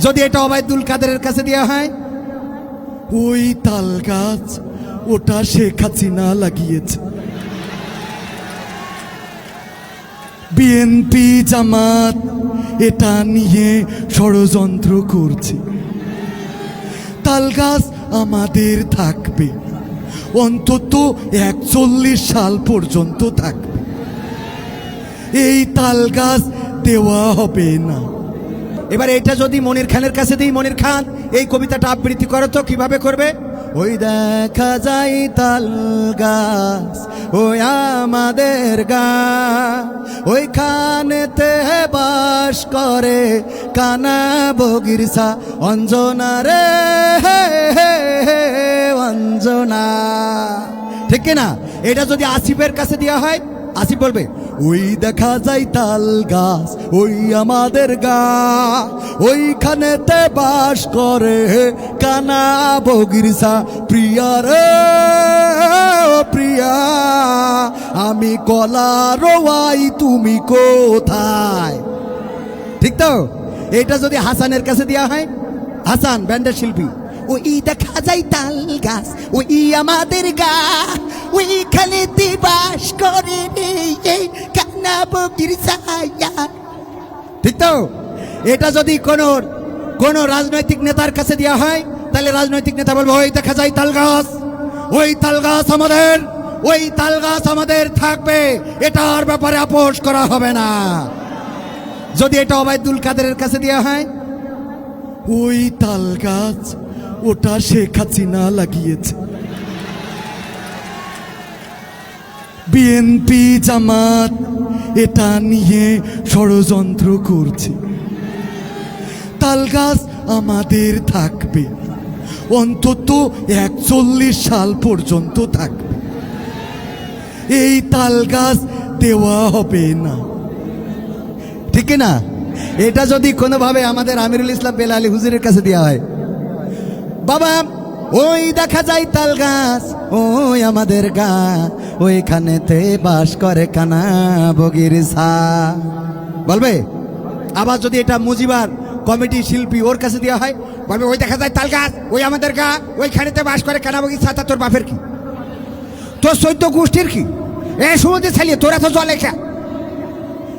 যদি এটা ওবায়দুল কাদেরের কাছে দেওয়া হয়, ওই তাল গাছ ওটা শেখ হাসিনা লাগিয়েছে, বিএনপি জামাত এটা নিয়ে ষড়যন্ত্র করছে। তাল গাছ আমাদের থাকবে, অন্তত 41 সাল পর্যন্ত থাকবে। এই তাল গাছ দেওয়া হবে না। এবার এটা যদি মনির খানের কাছে দিই, মনির খান এই কবিতাটা আবৃত্তি করো তো, কিভাবে করবে? ওই দেখা যায় তাল গাছ ওই আমাদের গা, ওইখানেতে বাস করে কানা বগিরসা অঞ্জনা রে অঞ্জনা। ঠিক কিনা? এটা যদি আসিফের কাছে দেওয়া হয়, আসিফ বলবে ওই দেখা যায় তাল গাছ ওই আমাদের গা, ওইখানেতে বাস করে কানা বগিরসা প্রিয়া রে প্রিয়া, আমি কলা রোয়াই তুমি কোথায়। ঠিক তো? এটা যদি হাসানের কাছে দেওয়া হয়, হাসান ব্যান্ডের শিল্পী, ওই দেখা যায় তাল গাছ ওই আমাদের গা, ওইখানে বাস করে এই কানা বগির ছায়া। ঠিক তো? এটা যদি কোন রাজনৈতিক নেতার কাছে দেওয়া হয়, তাহলে রাজনৈতিক নেতা বলবো ওই দেখা যায় তাল গাছ, ওই তাল গাছ আমাদের, ওই তাল গাছ আমাদের থাকবে, এটার ব্যাপারে আপোষ করা হবে না। যদি এটা ওবায়দুল কাদেরের কাছে দেওয়া হয়, ওই তাল গাছ ওটা শেখ হাসিনা লাগিয়েছে, বিএনপি জামাত এটা নিয়ে ষড়যন্ত্র করছে। তাল গাছ আমাদের থাকবে, অন্তত 41 সাল পর্যন্ত থাকবে। এই তাল গাছ দেওয়া হবে না। ঠিক না? এটা যদি কোনোভাবে আমাদের আমিরুল ইসলাম বেলালী হুজুরের কাছে দেওয়া হয়, বাবা ওই দেখা যায় তাল গাছ ওই আমাদের গা, ওইখানেতে বাস করে কানা বগির ছা, বলবে? আবার যদি এটা মুজিবার কমিটি শিল্পী ওর কাছে দেওয়া হয়, বলবে ওই দেখা যায় তাল গাছ ওই আমাদের গা, ওইখানেতে বাস করে কানা বগির ছা। তা তোর বাপের কি? তোর 14 গোষ্ঠীর কি? এ সমুদ্রে ছালিয়ে তোরা তো জলে খা।